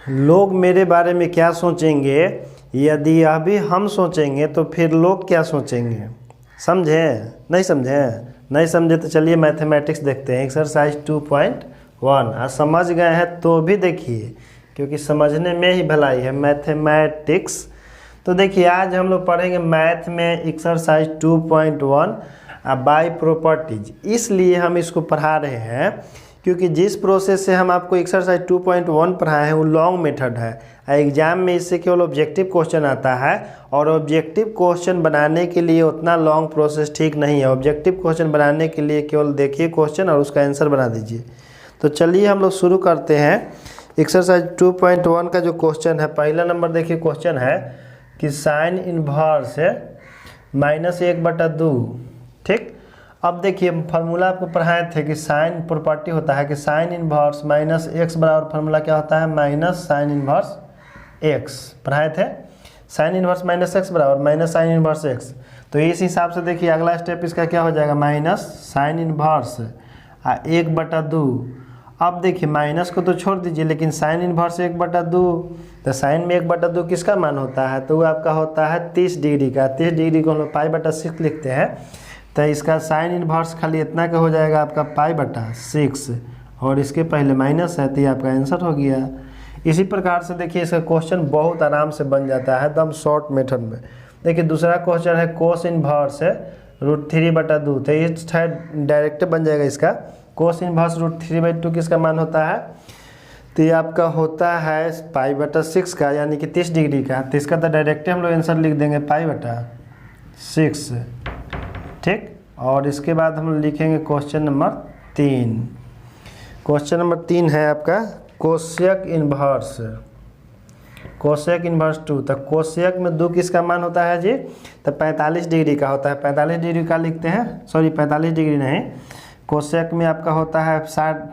लोग मेरे बारे में क्या सोचेंगे, यदि अभी हम सोचेंगे तो फिर लोग क्या सोचेंगे। समझे? नहीं समझे? नहीं समझे तो चलिए मैथमेटिक्स देखते हैं, एक्सरसाइज 2.1। आज समझ गए हैं तो भी देखिए, क्योंकि समझने में ही भलाई है मैथमेटिक्स। तो देखिए आज हम लोग पढ़ेंगे मैथ में एक्सरसाइज 2.1 बाय प्रॉपर्टीज। इसलिए हम इसको पढ़ा रहे हैं क्योंकि जिस प्रोसेस से हम आपको एक्सरसाइज 2.1 पढ़ाए हैं वो लॉन्ग मेथड है। एग्जाम में इससे केवल ऑब्जेक्टिव क्वेश्चन आता है और ऑब्जेक्टिव क्वेश्चन बनाने के लिए उतना लॉन्ग प्रोसेस ठीक नहीं है। ऑब्जेक्टिव क्वेश्चन बनाने के लिए केवल देखिए क्वेश्चन और उसका आंसर बना दीजिए। तो चलिए हम लोग शुरू करते हैं। एक्सरसाइज 2.1 का जो क्वेश्चन है, पहला नंबर देखिए क्वेश्चन है कि साइन इनवर्स -1/2। ठीक, अब देखिए फार्मूला आपको पढ़ाए थे कि साइन प्रॉपर्टी होता है कि साइन इनवर्स -x बराबर फार्मूला क्या होता है, माइनस साइन इनवर्स x। पढ़ाए थे साइन इनवर्स -x बराबर माइनस साइन इनवर्स x। तो इस हिसाब से देखिए अगला स्टेप इसका क्या हो जाएगा, माइनस साइन इनवर्स 1/2। अब देखिए माइनस को तो छोड़ दीजिए, लेकिन साइन इनवर्स 1/2, तो साइन में 1/2 किसका मान होता है, तो वो आपका होता है 30 डिग्री का। 30 डिग्री को हम लोग π/6 लिखते हैं, तो इसका साइन इनवर्स खाली इतना का हो जाएगा आपका π/6 और इसके पहले माइनस है, तो ये आपका आंसर हो गया। इसी प्रकार से देखिए इसका क्वेश्चन बहुत आराम से बन जाता है एकदम शॉर्ट मेथड में। देखिए दूसरा क्वेश्चन है कोस इनवर्स √3/2, तो ये डायरेक्ट बन जाएगा इसका। कोस इनवर्स √3/2 किसका मान होता है, तो ये आपका होता है π/6 का, यानी कि 30 डिग्री का। तो इसका तो डायरेक्ट हम लोग आंसर लिख देंगे π/6। ठीक, और इसके बाद हम लिखेंगे क्वेश्चन नंबर 3। क्वेश्चन नंबर 3 है आपका कोसेक इनवर्स 2। तो कोसेक में 2 किसका मान होता है जी, तो 45 डिग्री का होता है। 45 डिग्री का लिखते हैं, सॉरी 45 डिग्री नहीं, कोसेक में आपका होता है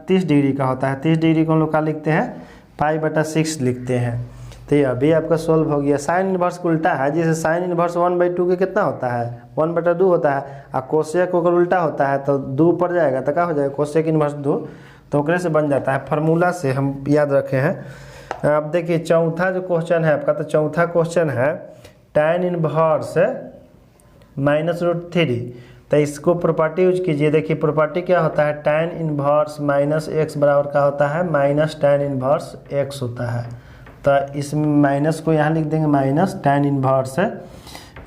30 डिग्री का होता है। 30 डिग्री को हम लोग का लिखते हैं π/6 लिखते हैं। तो ये अभी आपका सोल्व हो गया। साइन इनवर्स उल्टा है, जैसे साइन इनवर्स 1/2 के कितना होता है, 1/2 होता है। और कोसेक अगर उल्टा होता है तो 2 पड़ जाएगा, तो क्या हो जाएगा कोसेक इनवर्स 2, तो ओकरे से बन जाता है। फार्मूला से हम याद रखे हैं। अब देखिए चौथा जो क्वेश्चन है आपका, तो चौथा क्वेश्चन है tan इनवर्स -√3। तो इसको प्रॉपर्टी यूज कीजिए। देखिए प्रॉपर्टी क्या होता है, tan इनवर्स -x बराबर का होता है माइनस tan इनवर्स x होता है। तो इस माइनस को यहाँ लिख देंगे माइनस tan इनवर्स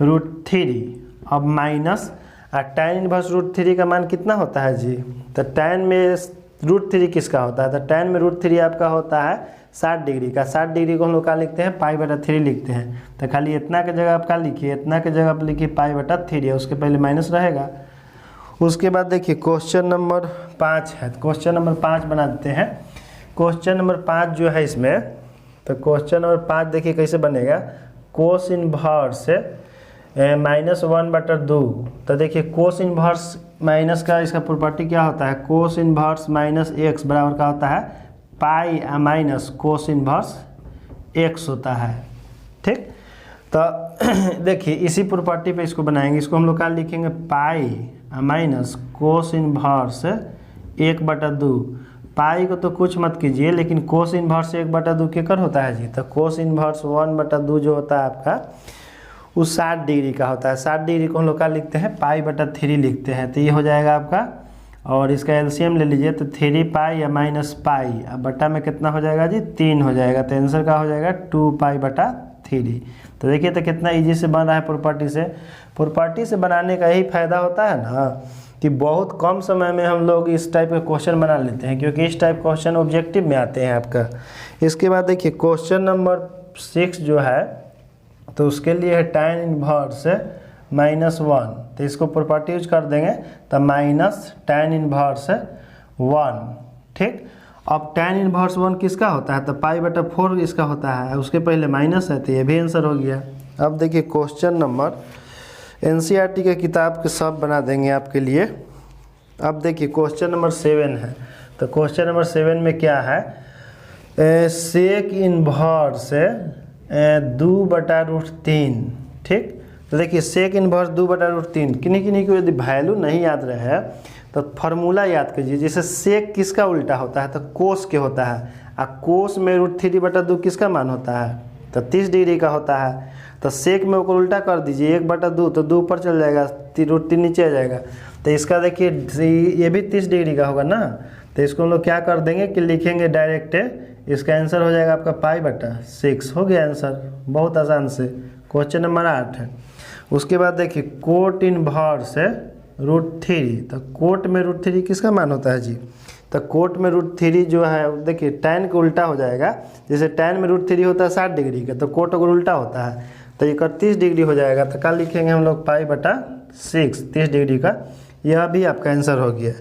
√3। अब माइनस tan इनवर्स √3 का मान कितना होता है जी, तो tan में √3 किसका होता है, तो tan में √3 आपका होता है 60 डिग्री का। 60 डिग्री को हम लोग क्या लिखते हैं, π/3 लिखते हैं। तो खाली इतना के जगह आप क्या लिखिए, इतना के जगह आप लिखिए π/3 है, उसके पहले माइनस रहेगा। उसके बाद देखिए क्वेश्चन नंबर 5 है, क्वेश्चन नंबर 5 बना देते हैं। क्वेश्चन नंबर 5 जो है इसमें, तो क्वेश्चन नंबर 5 देखिए कैसे बनेगा, कोस इनवर्स -1/2। तो देखिए कोस इनवर्स माइनस का इसका प्रॉपर्टी क्या होता है, कोस इनवर्स -x बराबर का होता है pi minus cos inverse x होता है। ठीक, तो देखिए इसी प्रॉपर्टी पे इसको बनाएंगे। इसको हम लोग क्या लिखेंगे, पाई माइनस कोस इनवर्स 1/2। पाई को तो कुछ मत कीजिए, लेकिन कोस इनवर्स 1/2 केकर होता है जी, तो कोस इनवर्स 1/2 जो होता है आपका वो 60 डिग्री का होता है। 60 डिग्री को हम लोग क्या लिखते हैं, π/3 लिखते हैं। तो ये हो जाएगा आपका, और इसका एलसीएम ले लीजिए, तो 3π या -π, अब बटा में कितना हो जाएगा जी, 3 हो जाएगा। तो आंसर का हो जाएगा 2π/3। तो देखिए तो कितना इजी से बन रहा है प्रॉपर्टी से। प्रॉपर्टी से बनाने का यही फायदा होता है ना कि बहुत कम समय में हम लोग इस टाइप के क्वेश्चन बना लेते हैं, क्योंकि इस टाइप क्वेश्चन ऑब्जेक्टिव में आते हैं आपका। इसके बाद देखिए क्वेश्चन नंबर 6 जो है, तो उसके लिए है tan इनवर्स -1। तो इसको प्रॉपर्टी यूज कर देंगे, तो माइनस tan इनवर्स 1। ठीक, अब tan इनवर्स 1 किसका होता है, तो π/4 इसका होता है, उसके पहले माइनस है, तो ये भी आंसर हो गया। अब देखिए क्वेश्चन नंबर NCERT के किताब के सब बना देंगे आपके लिए। अब देखिए क्वेश्चन नंबर 7 है, तो क्वेश्चन नंबर 7 में क्या है, सेक इनवर्स 2/√3। ठीक, तो देखिए सेक इनवर्स 2/√3, किन्हीं को यदि वैल्यू नहीं याद रहे तो फार्मूला याद कीजिए, जैसे सेक किसका उल्टा होता है, तो कोस के होता है, और कोस में √3/2 किसका मान होता है, तो 30 डिग्री का होता है। तो सेक में उसको उल्टा कर दीजिए, 1/2 तो 2 ऊपर चल जाएगा, √3 नीचे आ जाएगा। तो इसका देखिए ये भी 30 डिग्री का होगा ना, तो इसको हम लोग क्या कर देंगे कि लिखेंगे डायरेक्ट, इसका आंसर हो जाएगा आपका π/6। हो गया आंसर, बहुत आसान से। क्वेश्चन नंबर 8 है। उसके बाद देखिए कोट इनवर्स √3, तो कोट में √3 किसका मान होता है जी, तो कोट में √3 जो है देखिए टैन का उल्टा हो जाएगा, जैसे टैन में √3 होता है 60 डिग्री का, तो कोट अगर उल्टा होता है तो 31 डिग्री हो जाएगा। तो क्या लिखेंगे हम लोग π/6 30 डिग्री का। यह भी आपका आंसर हो गया।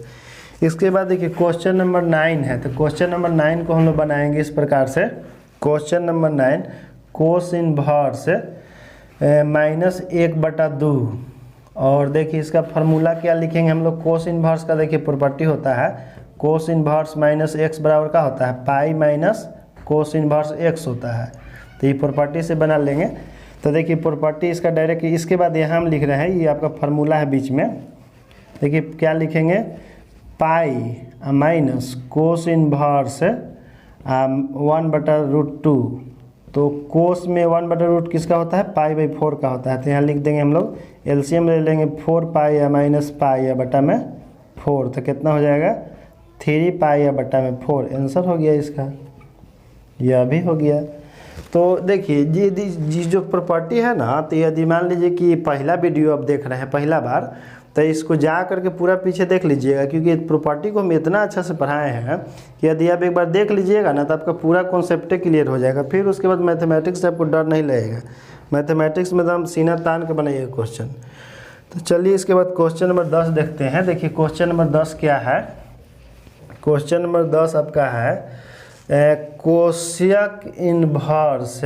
इसके बाद देखिए क्वेश्चन नंबर 9 है। तो क्वेश्चन नंबर 9 को हम लोग बनाएंगे इस प्रकार से। क्वेश्चन नंबर 9 कोस इनवर्स -1/2, और देखिए इसका फार्मूला क्या लिखेंगे हम लोग। कोस इनवर्स का देखिए प्रॉपर्टी होता है कोस इनवर्स -x बराबर का होता है pi minus cos inverse x होता है। तो ये प्रॉपर्टी से बना लेंगे। तो देखिए प्रॉपर्टी इसका डायरेक्ट, इसके बाद यहाँ हम लिख रहे हैं, ये आपका फार्मूला है बीच में। देखिए क्या लिखेंगे, पाई माइनस कोस इनवर्स 1/√2। तो कोस में 1/√2 किसका होता है, π/4 का होता है। तो यहाँ लिख देंगे हम लोग, एलसीएम ले लेंगे, 4π माइनस पाई बटा में 4, तो कितना हो जाएगा 3π बटा में 4। आंसर हो गया इसका, यह भी हो गया। तो देखिए ये जो प्रॉपर्टी है ना, तो यदि मान लीजिए कि पहला वीडियो आप देख रहे हैं पहला बार, तो इसको जा करके पूरा पीछे देख लीजिएगा, क्योंकि प्रॉपर्टी को हम इतना अच्छा से पढ़ाए हैं कि यदि आप एक बार देख लीजिएगा ना, तो आपका पूरा कॉन्सेप्ट क्लियर हो जाएगा। फिर उसके बाद मैथमेटिक्स से आपको डर नहीं लगेगा। मैथमेटिक्स में तो हम सीना तान के बनाइए क्वेश्चन। तो चलिए इसके बाद क्वेश्चन नंबर 10 देखते हैं। देखिए क्वेश्चन नंबर 10 क्या है। क्वेश्चन नंबर 10 आपका है कोसेक इनवर्स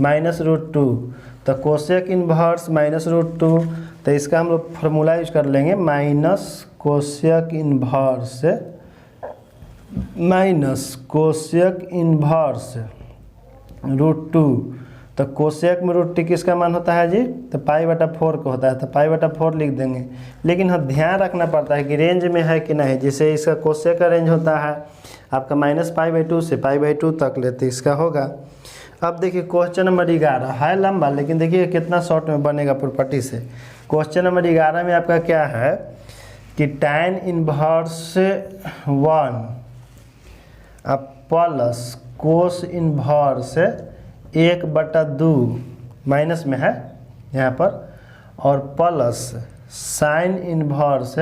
-√2। तो कोसेक इनवर्स -√2, तो इसका हम लोग फार्मूला यूज कर लेंगे, माइनस कोसेक इनवर्स √2। तो कोसेक में √2 किसका मान होता है जी, तो π/4 का होता है। तो π/4 लिख देंगे। लेकिन हाँ ध्यान रखना पड़ता है कि रेंज में है कि नहीं। जैसे इसका कोसेक का रेंज होता है आपका -π/2 से π/2 तक लेते इसका होगा। अब देखिए क्वेश्चन नंबर 11 है लंबा, लेकिन देखिए कितना शॉर्ट में बनेगा प्रॉपर्टी से। क्वेश्चन नंबर 11 में आपका क्या है कि tan inverse 1 plus cos inverse 1/2 minus में है यहाँ पर, और प्लस साइन इनवर्स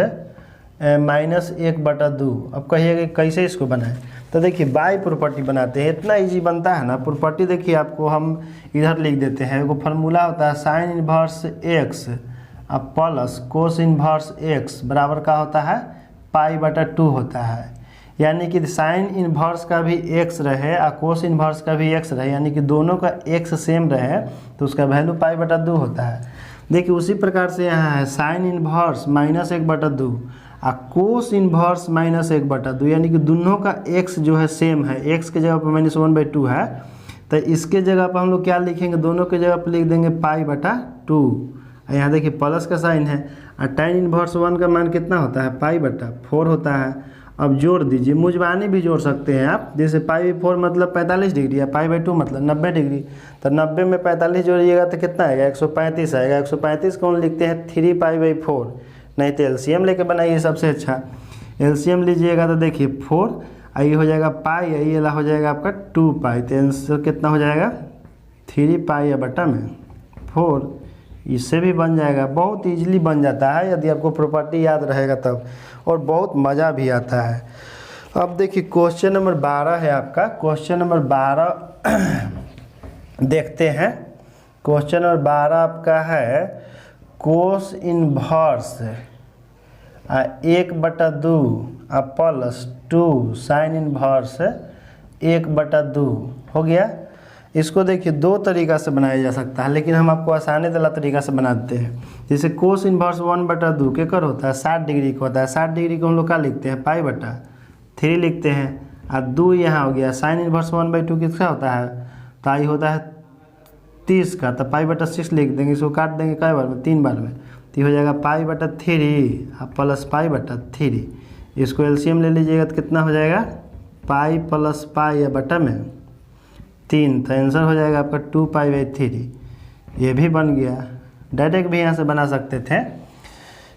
-1/2। अब कहिएगा कैसे इसको बनाएं। तो देखिए बाई प्रॉपर्टी बनाते हैं, इतना इजी बनता है ना प्रॉपर्टी। देखिए आपको हम इधर लिख देते हैं, वो फार्मूला होता है sine inverse x plus cos inverse x बराबर का होता है π/2 होता है। यानी कि साइन इनवर्स का भी x रहे और कोस इनवर्स का भी x रहे, यानी कि दोनों का x सेम रहे, तो उसका वैल्यू π/2 होता है। देखिए उसी प्रकार से यहाँ है साइन इनवर्स -1/2 और कोस इनवर्स -1/2, यानी कि दोनों का x जो है सेम है। x के जगह पर -1/2 है, तो इसके जगह पर हम लोग क्या लिखेंगे, दोनों के जगह पर लिख देंगे π/2। यहाँ देखिए प्लस का साइन है, और tan इनवर्स 1 का मान कितना होता है, π/4 होता है। अब जोड़ दीजिए, मुजबानी भी जोड़ सकते हैं आप, जैसे π/4 मतलब 45 डिग्री है, π/2 मतलब 90 डिग्री। तो 90 में 45 जोड़िएगा तो कितना आएगा, 135 आएगा। 135 कौन लिखते हैं, 3π/4, नहीं तो एलसीएम लेके बनाइए सबसे अच्छा। एलसीएम लीजिएगा तो देखिए 4 ये हो जाएगा पाई, ये वाला हो जाएगा आपका 2π। तो आंसर कितना हो जाएगा 3π/4। इससे भी बन जाएगा, बहुत इजीली बन जाता है यदि आपको प्रॉपर्टी याद रहेगा तब, और बहुत मज़ा भी आता है। अब देखिए क्वेश्चन नंबर 12 है आपका। क्वेश्चन नंबर 12 देखते हैं। क्वेश्चन नंबर 12 आपका है cos inverse 1/2 plus 2 sine inverse 1/2 हो गया। इसको देखिए दो तरीक़ा से बनाया जा सकता है, लेकिन हम आपको आसानी वाला तरीका से बना देते हैं। जैसे कोस इनवर्स 1/2 के कर होता है 60 डिग्री का होता है। 60 डिग्री को हम लोग क्या लिखते हैं, π/3 लिखते हैं, और 2 यहाँ हो गया। साइन इनवर्स 1/2 किसका होता है, तो आई होता है 30 का, तो π/6 लिख देंगे। इसको काट देंगे कई बार में, 3 बार में, तो ये हो जाएगा पाई बटा 3 प्लस पाई बटा 3। इसको एलसीएम ले लीजिएगा तो कितना हो जाएगा, पाई प्लस पाई बटा में 3, तो आंसर हो जाएगा आपका 2π/3। ये भी बन गया। डायरेक्ट भी यहाँ से बना सकते थे,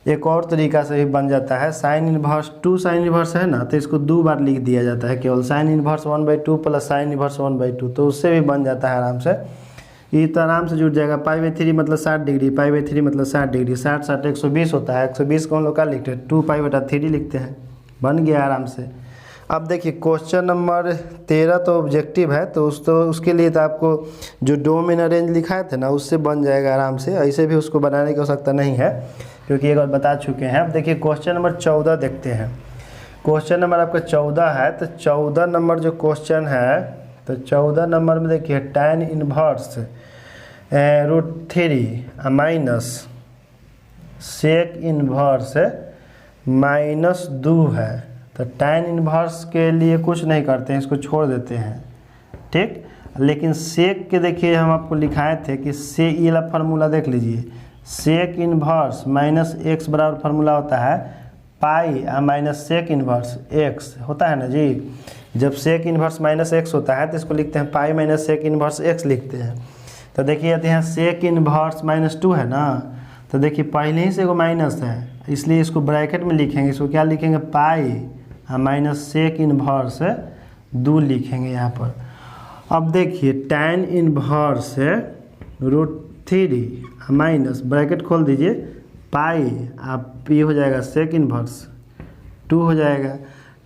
एक और तरीका से भी बन जाता है। साइन इनवर्स 2 साइन इनवर्स है ना, तो इसको 2 बार लिख दिया जाता है, केवल sine inverse 1/2 plus sine inverse 1/2, तो उससे भी बन जाता है आराम से। ये तो आराम से जुड़ जाएगा। π/3 मतलब 60 डिग्री, π/3 मतलब 60 डिग्री, 60 60 120 होता है। 120 को हम लोग क्या लिखते हैं, 2π/3 लिखते हैं। बन गया आराम से। अब देखिए क्वेश्चन नंबर 13 तो ऑब्जेक्टिव है, तो उसके लिए तो आपको जो डोमेन अरेंज लिखाए थे ना, उससे बन जाएगा आराम से। ऐसे भी उसको बनाने की आवश्यकता नहीं है, क्योंकि एक बार बता चुके हैं। अब देखिए क्वेश्चन नंबर 14 देखते हैं। क्वेश्चन नंबर आपका 14 है, तो 14 नंबर जो क्वेश्चन है, तो 14 नंबर में देखिए tan inverse √3 minus sec inverse -2 है। तो tan इनवर्स के लिए कुछ नहीं करते हैं, इसको छोड़ देते हैं, ठीक। लेकिन सेक के देखिए हम आपको लिखाए थे कि से ये वाला फार्मूला देख लीजिए, सेक इनवर्स -x बराबर फार्मूला होता है pi minus sec inverse x होता है ना जी। जब सेक इनवर्स -x होता है तो इसको लिखते हैं pi minus sec inverse x लिखते हैं। तो देखिए यहाँ सेक इनवर्स -2 है ना, तो देखिए पहले ही से एगो माइनस है, इसलिए इसको ब्रैकेट में लिखेंगे। इसको क्या लिखेंगे, पाई माइनस सेक इनवर्स 2 लिखेंगे यहाँ पर। अब देखिए tan इनवर्स √3 माइनस ब्रैकेट खोल दीजिए पाई, आप ये हो जाएगा सेक इनवर्स 2 हो जाएगा।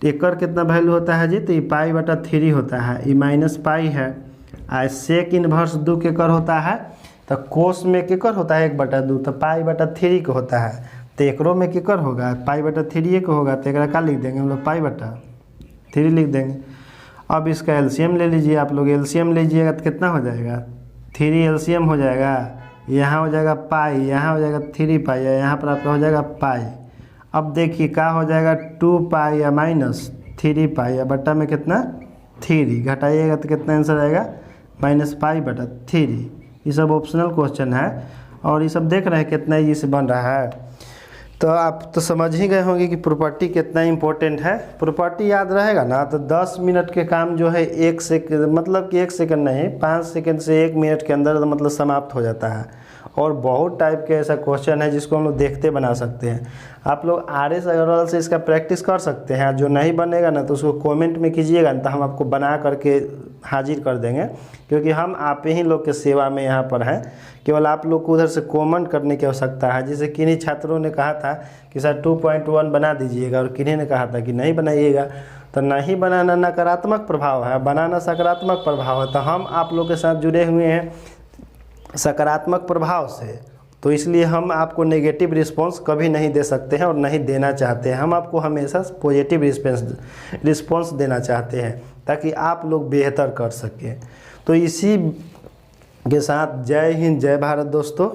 तो एकर कितना वैल्यू होता है जी, तो ये π/3 होता है, ये माइनस पाई है। आ सेक इनवर्स 2 के कर होता है, तो कोस में केकर होता है 1/2, तो π/3 का होता है। तो एकरो में केकर होगा, π/3 का होगा, तो एक का लिख देंगे हम लोग π/3 लिख देंगे। अब इसका एलसीएम ले लीजिए आप लोग, एलसीएम लीजिएगा तो कितना हो जाएगा, 3 एलसीएम हो जाएगा, यहाँ हो जाएगा पाई, यहाँ हो जाएगा 3 पाई, यहाँ पर आपका हो जाएगा पाई। अब देखिए क्या हो जाएगा, 2 पाई माइनस 3 पाई बट्टा में कितना 3, घटाइएगा तो कितना आंसर आएगा -π/3। ये सब ऑप्शनल क्वेश्चन है, और ये सब देख रहे हैं कितना ईजी से बन रहा है। तो आप तो समझ ही गए होंगे कि प्रॉपर्टी कितना इंपॉर्टेंट है। प्रॉपर्टी याद रहेगा ना, तो 10 मिनट के काम जो है 1 सेकंड, मतलब कि 1 सेकंड नहीं, 5 सेकंड से 1 मिनट के अंदर मतलब समाप्त हो जाता है। और बहुत टाइप के ऐसा क्वेश्चन है जिसको हम लोग देखते बना सकते हैं। आप लोग RS अग्रवाल से इसका प्रैक्टिस कर सकते हैं। जो नहीं बनेगा ना, तो उसको कमेंट में कीजिएगा, तो हम आपको बना करके हाजिर कर देंगे, क्योंकि हम आप ही लोग के सेवा में यहाँ पर हैं। केवल आप लोग को उधर से कमेंट करने की आवश्यकता है। जैसे किन्हीं छात्रों ने कहा था कि सर 2.1 बना दीजिएगा, और किन्हीं ने कहा था कि नहीं बनाइएगा। तो नहीं बनाना नकारात्मक प्रभाव है, बनाना सकारात्मक प्रभाव है। तो हम आप लोग के साथ जुड़े हुए हैं सकारात्मक प्रभाव से, तो इसलिए हम आपको नेगेटिव रिस्पांस कभी नहीं दे सकते हैं और नहीं देना चाहते हैं। हम आपको हमेशा पॉजिटिव रिस्पांस देना चाहते हैं, ताकि आप लोग बेहतर कर सकें। तो इसी के साथ जय हिंद, जय भारत दोस्तों।